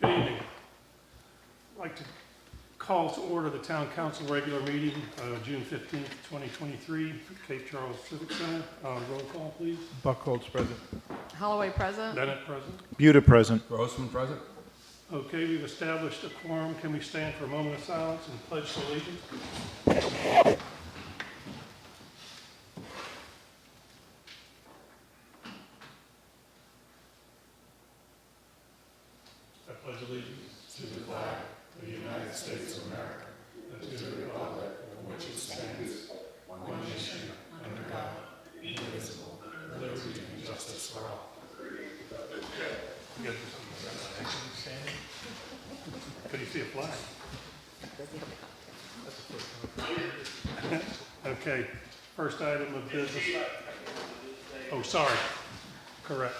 Good evening. I'd like to call to order the Town Council regular meeting, June 15th, 2023, Cape Charles Civic Center. Roll call, please. Buckholz present. Holloway present. Bennett present. Buda present. Grossman present. Okay, we've established a quorum. Can we stand for a moment of silence and pledge allegiance? I pledge allegiance to the flag of the United States of America and to the republic for which it stands, one nation, under God, indivisible, with liberty and justice for all. You gotta do something like that. Could you see a flag? Okay, first item of business. Oh, sorry. Correct.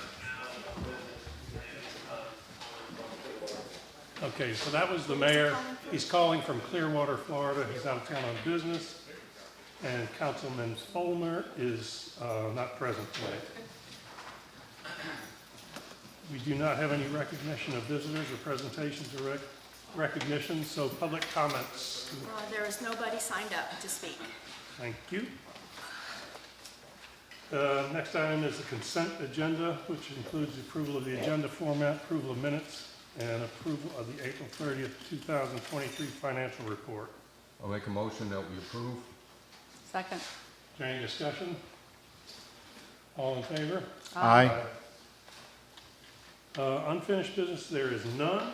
Okay, so that was the mayor. He's calling from Clearwater, Florida. He's out of town on business. And Councilman Fulmer is not present tonight. We do not have any recognition of visitors or presentations or recognition, so public comments. There is nobody signed up to speak. Thank you. Next item is the consent agenda, which includes the approval of the agenda format, approval of minutes, and approval of the April 30th, 2023 financial report. I'll make a motion that we approve. Second. Is there any discussion? All in favor? Aye. Unfinished business, there is none.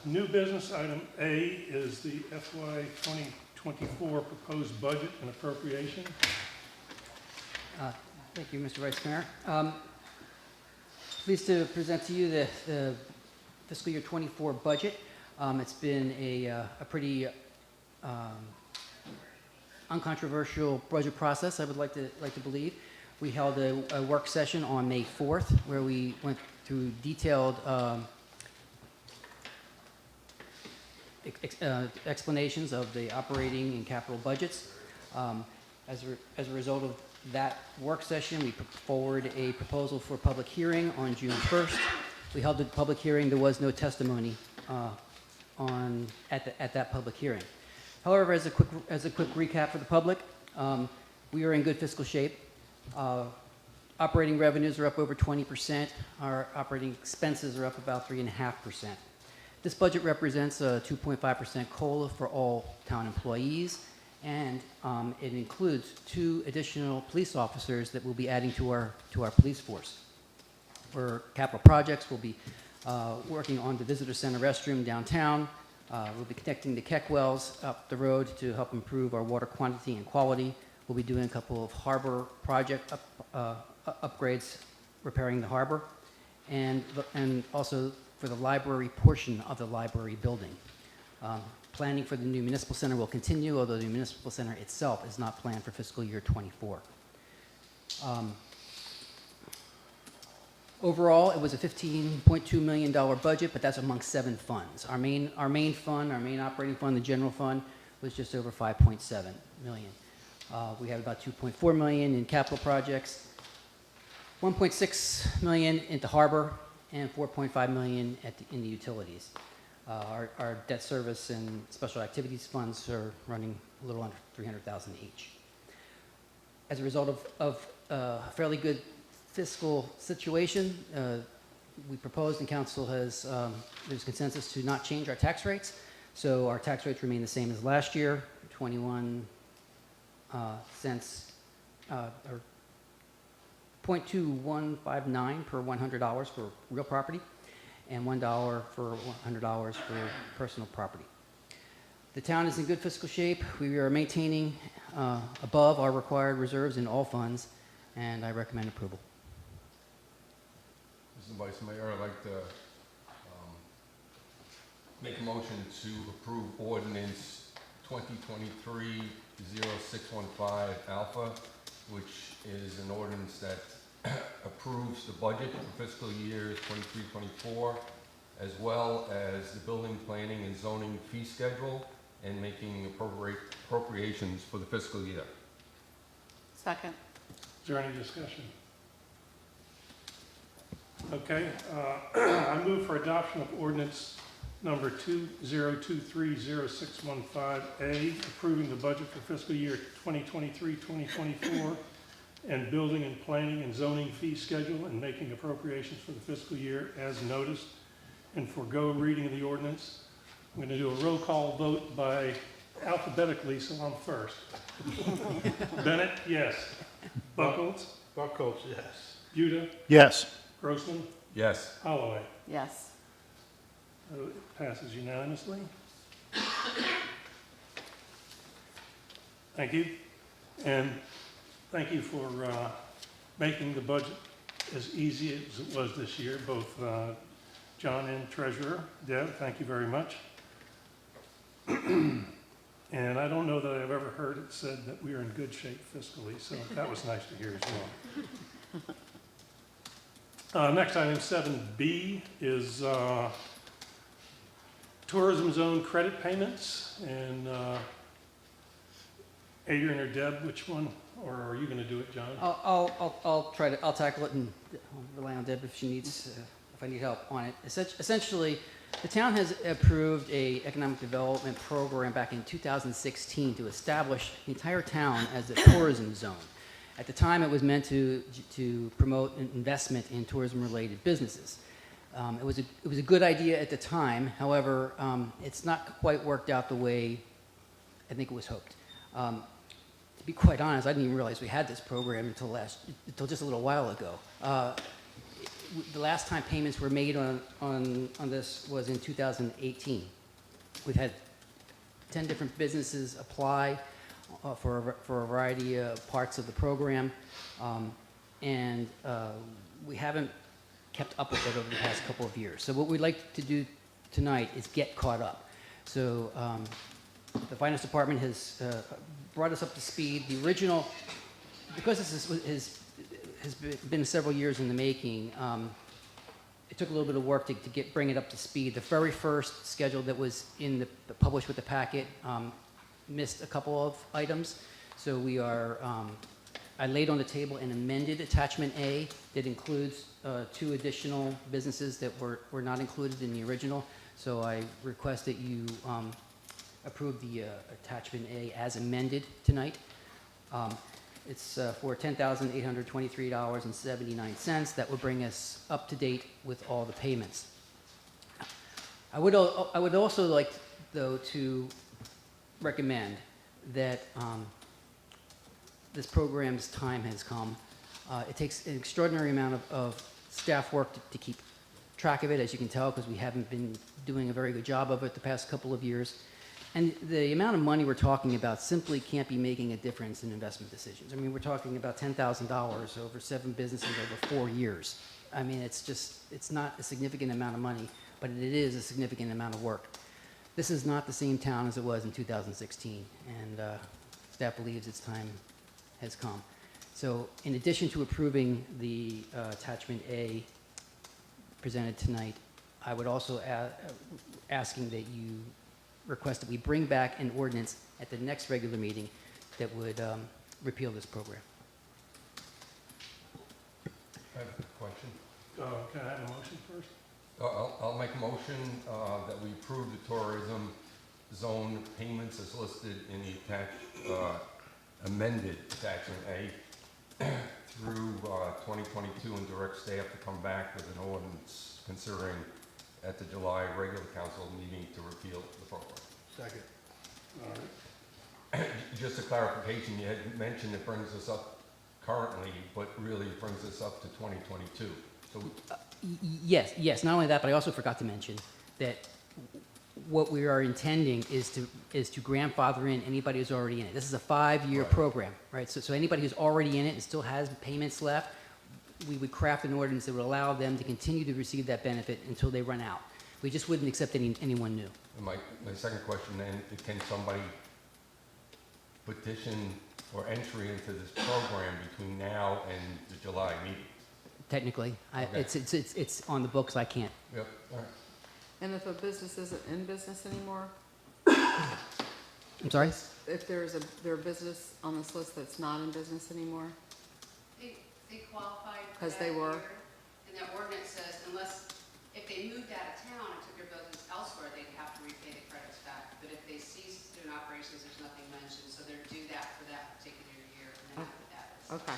New business, item A is the FY 2024 proposed budget and appropriation. Thank you, Mr. Vice Mayor. Pleased to present to you the fiscal year 24 budget. It's been a pretty uncontroversial budget process, I would like to believe. We held a work session on May 4th where we went through detailed explanations of the operating and capital budgets. As a result of that work session, we put forward a proposal for public hearing on June 1st. We held the public hearing. There was no testimony at that public hearing. However, as a quick recap for the public, we are in good fiscal shape. Operating revenues are up over 20%. Our operating expenses are up about 3.5%. This budget represents a 2.5% COLA for all town employees, and it includes 2 additional police officers that we'll be adding to our police force. For capital projects, we'll be working on the visitor center restroom downtown. We'll be connecting the Keck wells up the road to help improve our water quantity and quality. We'll be doing a couple of harbor project upgrades, repairing the harbor, and also for the library portion of the library building. Planning for the new municipal center will continue, although the municipal center itself is not planned for fiscal year 24. Overall, it was a $15.2 million budget, but that's among 7 funds. Our main fund, our main operating fund, the general fund, was just over $5.7 million. We have about $2.4 million in capital projects, $1.6 million into harbor, and $4.5 million in the utilities. Our debt service and special activities funds are running a little under $300,000 each. As a result of a fairly good fiscal situation, we proposed, and council has, there's consensus to not change our tax rates. So our tax rates remain the same as last year, 21 cents, or 0.2159 per $100 for real property, and $1 for $100 for personal property. The town is in good fiscal shape. We are maintaining above our required reserves in all funds, and I recommend approval. Mr. Vice Mayor, I'd like to make a motion to approve ordinance 2023-0615 Alpha, which is an ordinance that approves the budget for fiscal years 23-24, as well as the building planning and zoning fee schedule, and making appropriations for the fiscal year. Second. Is there any discussion? Okay, I move for adoption of ordinance number 20230615A, approving the budget for fiscal year 2023-2024, and building and planning and zoning fee schedule, and making appropriations for the fiscal year as noticed, and forego reading of the ordinance. I'm going to do a roll call vote by alphabetically, so I'm first. Bennett, yes. Buckles? Buckles, yes. Buda? Yes. Grossman? Yes. Holloway? Yes. It passes unanimously. Thank you. And thank you for making the budget as easy as it was this year, both John and Treasurer. Deb, thank you very much. And I don't know that I've ever heard it said that we are in good shape fiscally, so that was nice to hear as well. Next item, 7B, is tourism zone credit payments. And Adrian or Deb, which one? Or are you going to do it, John? I'll tackle it, and I'll rely on Deb if she needs, if I need help on it. Essentially, the town has approved a economic development program back in 2016 to establish the entire town as a tourism zone. At the time, it was meant to promote an investment in tourism-related businesses. It was a good idea at the time. However, it's not quite worked out the way I think it was hoped. To be quite honest, I didn't even realize we had this program until just a little while ago. The last time payments were made on this was in 2018. We've had 10 different businesses apply for a variety of parts of the program, and we haven't kept up with it over the past couple of years. So what we'd like to do tonight is get caught up. So the finance department has brought us up to speed. The original, because this has been several years in the making, it took a little bit of work to bring it up to speed. The very first schedule that was published with the packet missed a couple of items. So I laid on the table an amended attachment A that includes 2 additional businesses that were not included in the original. So I request that you approve the attachment A as amended tonight. It's for $10,823.79. That would bring us up to date with all the payments. I would also like, though, to recommend that this program's time has come. It takes an extraordinary amount of staff work to keep track of it, as you can tell, because we haven't been doing a very good job of it the past couple of years. And the amount of money we're talking about simply can't be making a difference in investment decisions. I mean, we're talking about $10,000 over 7 businesses over 4 years. I mean, it's not a significant amount of money, but it is a significant amount of work. This is not the same town as it was in 2016, and staff believes its time has come. So in addition to approving the attachment A presented tonight, I would also asking that you request that we bring back an ordinance at the next regular meeting that would repeal this program. I have a question. Can I have a motion first? I'll make a motion that we approve the tourism zone payments as listed in the amended attachment A through 2022, and direct staff to come back with an ordinance considering at the July regular council meeting to repeal the program. Second. All right. Just a clarification, you had mentioned it brings us up currently, but really it brings us up to 2022. So Yes. Not only that, but I also forgot to mention that what we are intending is to grandfather in anybody who's already in it. This is a 5-year program, right? So anybody who's already in it and still has payments left, we would craft an ordinance that would allow them to continue to receive that benefit until they run out. We just wouldn't accept anyone new. my second question then, can somebody petition for entry into this program between now and the July meeting? Technically, Okay. it's on the books. I can't. Yep, all right. And if a business isn't in business anymore, I'm sorry. if there a business on this list that's not in business anymore, They qualified for 'Cause that they were. year, and that ordinance they moved out of town and took their business elsewhere, they'd have to repay the credits back. But if they cease doing operations, there's nothing mentioned, so they're due that for that particular year, and then after that is. Okay.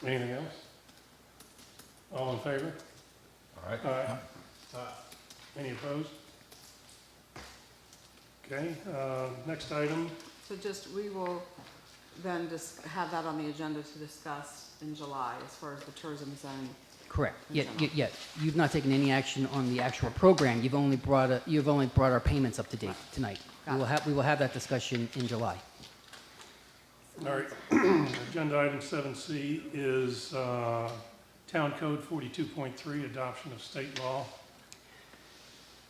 Anything else? All in favor? All right? Aye. Any opposed? Okay, next item, So just, we will then just have that on the agenda to discuss in July as far as the tourism zone. Correct. In Yet, general. yet, you've not taken any action on the actual program. You've only brought our payments up to date tonight. Got it. We will have that discussion in July. all right, agenda item 7C is Town Code 42.3, adoption of state law.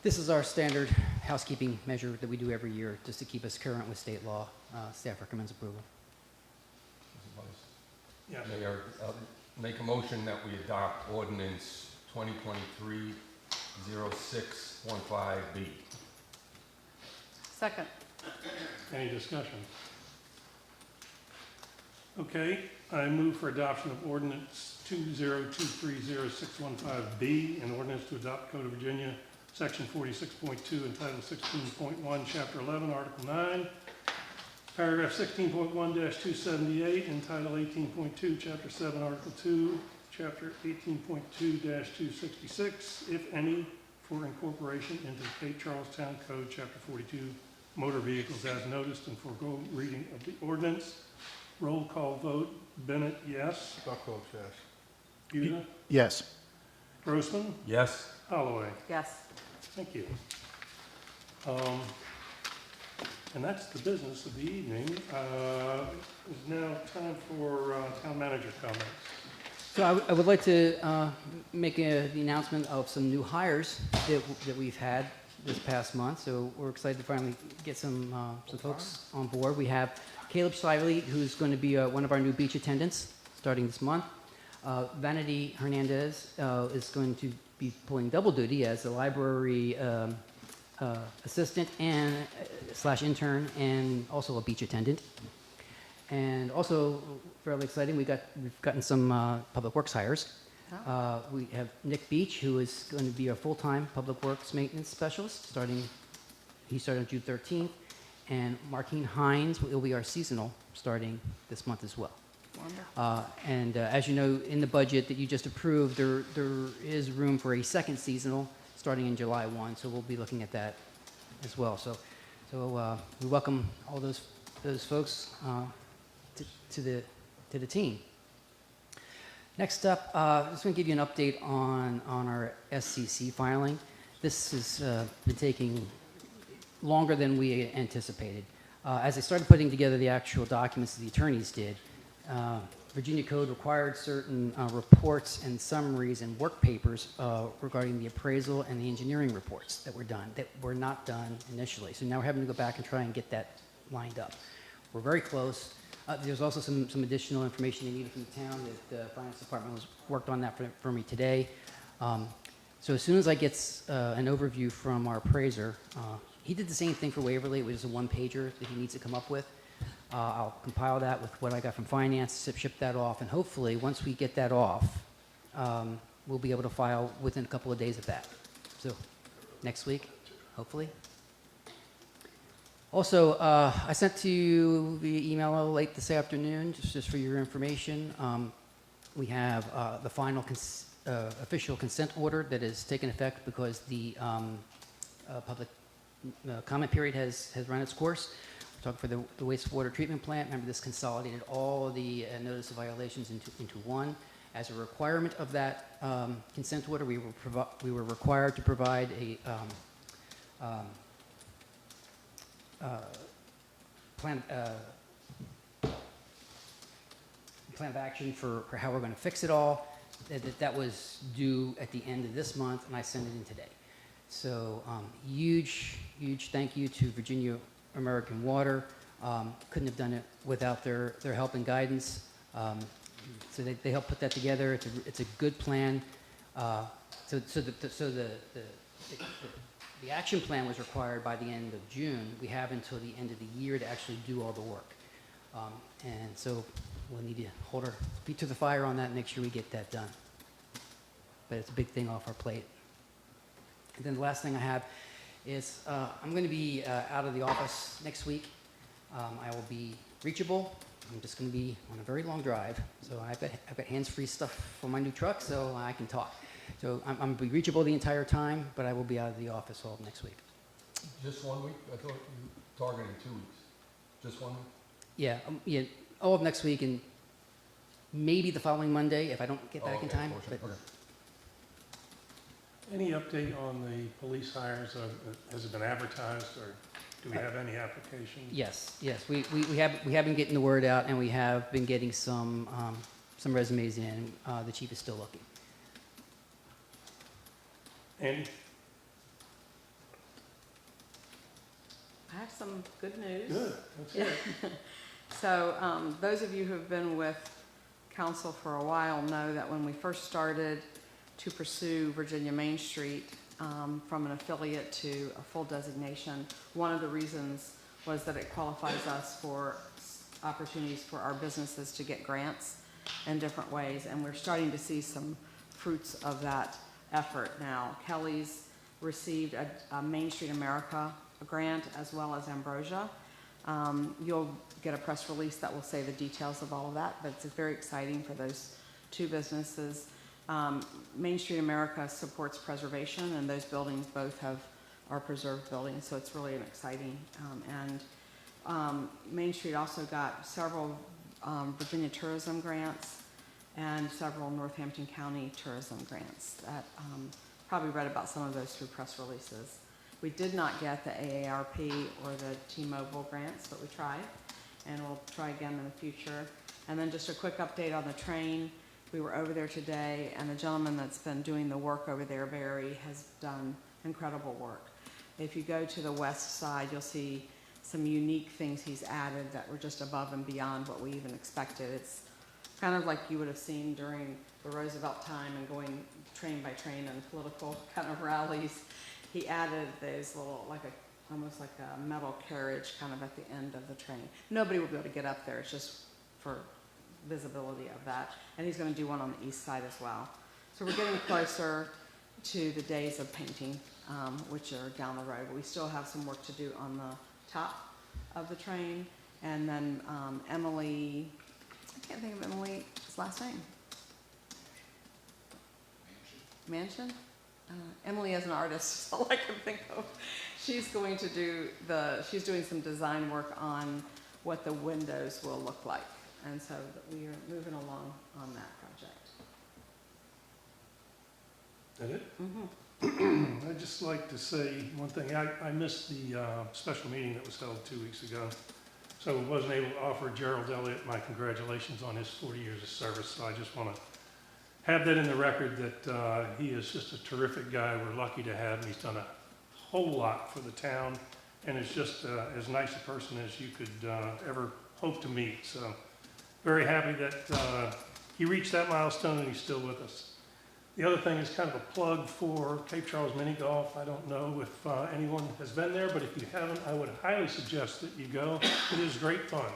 This is our standard housekeeping measure that we do every year, just to keep us current with state law. Staff recommends approval. Yes. Mayor, make a motion that we adopt ordinance 2023-0615B. Second. Any discussion? Okay, I move for adoption of ordinance 20230615B, an ordinance to adopt Code of Virginia, Section 46.2, entitled 16.1, Chapter 11, Article 9, Paragraph 16.1-278, entitled 18.2, Chapter 7, Article 2, Chapter 18.2-266, if any, for incorporation into the Cape Charlestown Code, Chapter 42, motor vehicles as noticed, and forego reading of the ordinance. Roll call vote. Bennett, yes. Buckles, yes. Buda? Yes. Grossman? Yes? Holloway? Yes. Thank you. And that's the business of the evening. It's now time for town manager comments. So I would like to make the announcement of some new hires that we've had this past month. So we're excited to finally get some folks on board. We have Caleb Shively, who's going to be one of our new beach attendants starting this month. Vanity Hernandez is going to be pulling double duty as a library assistant and / intern, and also a beach attendant. And also fairly exciting, we've gotten some public works hires. We have Nick Beach, who is going to be a full-time public works maintenance specialist. He started on June 13th, and Marquine Hines will be our seasonal starting this month as well. Wonderful. And as you know, in the budget that you just approved, there is room for a second seasonal starting in July 1, so we'll be looking at that as well. So we welcome all those folks to the team. Next up, I'm just going to give you an update on our SCC filing. This has been taking longer than we anticipated. As I started putting together the actual documents the attorneys did, Virginia Code required certain reports and summaries and work papers regarding the appraisal and the engineering reports that were not done initially. So now we're having to go back and try and get that lined up. We're very close. There's also some additional information they needed from the town that the finance department worked on that for me today. So as soon as I get an overview from our appraiser, he did the same thing for Waverly. It was a one-pager that he needs to come up with. I'll compile that with what I got from finance, ship that off, and hopefully once we get that off, we'll be able to file within a couple of days of that. So next week, hopefully. Also, I sent to you via email late this afternoon, just for your information. We have the final official consent order that has taken effect because the public comment period has run its course. We're talking for the wastewater treatment plant. Remember, this consolidated all of the notice of violations into one. As a requirement of that consent order, we were required to provide a plan of action for how we're going to fix it all. That was due at the end of this month, and I sent it in today. So huge thank you to Virginia American Water. Couldn't have done it without their help and guidance. So they helped put that together. It's a good plan. So the action plan was required by the end of June. We have until the end of the year to actually do all the work. And so we'll need to hold our feet to the fire on that and make sure we get that done. but it's a big thing off our plate. And then the last thing I have is I'm going to be out of the office next week. I will be reachable. I'm just going to be on a very long drive, so I've got hands-free stuff for my new truck, so I can talk. So I'm going to be reachable the entire time, but I will be out of the office all of next week. Just 1 week? I thought you targeted 2 weeks. Just 1 week? Yeah, all of next week and maybe the following Monday if I don't get back in time. But Okay. Any update on the police hires? Has it been advertised, or do we have any applications? yes, we have been getting the word out, and we have been getting some resumes in. The chief is still looking. Andy? I have some good news. Good, that's it. So those of you who have been with council for a while know that when we first started to pursue Virginia Main Street from an affiliate to a full designation, one of the reasons was that it qualifies us for opportunities for our businesses to get grants in different ways, and we're starting to see some fruits of that effort now. Kelly's received a Main Street America grant as well as Ambrosia. You'll get a press release that will say the details of all of that, but it's very exciting for those two businesses. Main Street America supports preservation, and those buildings both are preserved buildings, so it's really an exciting. Main Street also got several Virginia tourism grants and several Northampton County tourism grants. That probably read about some of those through press releases. We did not get the AARP or the T-Mobile grants, but we tried, and we'll try again in the future. And then just a quick update on the train. We were over there today, and the gentleman that's been doing the work over there, Barry, has done incredible work. If you go to the west side, you'll see some unique things he's added that were just above and beyond what we even expected. It's kind of like you would have seen during the Roosevelt time and going train by train and political kind of rallies. He added those little, almost like a metal carriage kind of at the end of the train. Nobody will be able to get up there. It's just for visibility of that. And he's going to do one on the east side as well. So we're getting closer to the days of painting, which are down the road. But we still have some work to do on the top of the train. And then Emily, I can't think of Emily's last name. Mansion? Emily is an artist, that's all I can think of. She's going to do she's doing some design work on what the windows will look like. And so we are moving along on that project. That it? I'd just like to say one thing. I missed the special meeting that was held 2 weeks ago, so wasn't able to offer Gerald Elliott my congratulations on his 40 years of service. So I just want to have that in the record that he is just a terrific guy. We're lucky to have him. He's done a whole lot for the town, and is just as nice a person as you could ever hope to meet. So very happy that he reached that milestone and he's still with us. The other thing is kind of a plug for Cape Charles Mini Golf. I don't know if anyone has been there, but if you haven't, I would highly suggest that you go. It is great fun.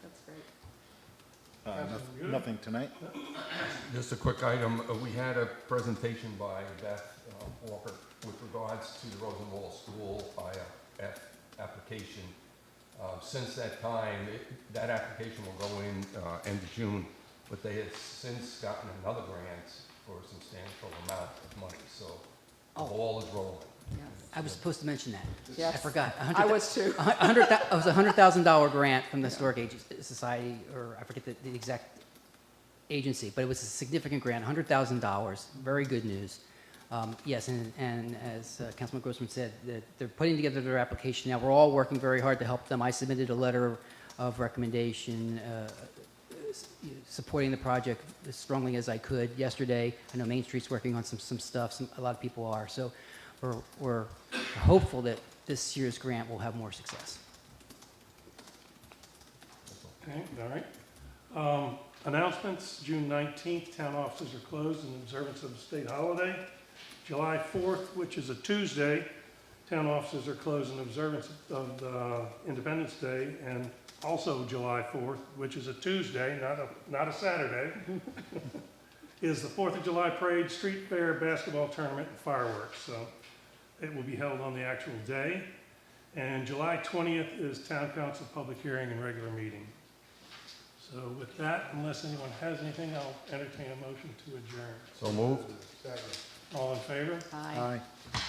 That's great. Nothing tonight? Just a quick item. We had a presentation by Beth Walker with regards to the Rosenwald School IF application. Since that time, that application will go in end of June, but they have since gotten another grant for a substantial amount of money, so the ball is rolling. Yes. I was supposed to mention that. Yes. I forgot. I was too. It was a $100,000 grant from the Historic Society, or I forget the exact agency, but it was a significant grant, $100,000. Very good news. Yes, and as Councilman Grossman said, that they're putting together their application now. We're all working very hard to help them. I submitted a letter of recommendation supporting the project as strongly as I could yesterday. I know Main Street's working on some stuff. A lot of people are. So we're hopeful that this year's grant will have more success. Okay, all right. Announcements, June 19th, town offices are closed in observance of the state holiday. July 4th, which is a Tuesday, town offices are closed in observance of Independence Day, and also July 4th, which is a Tuesday, not a Saturday. is the 4th of July Parade, Street Fair, Basketball Tournament, and fireworks. So it will be held on the actual day. And July 20th is Town Council public hearing and regular meeting. So with that, unless anyone has anything, I'll entertain a motion to adjourn. So moved. All in favor? Aye. Aye.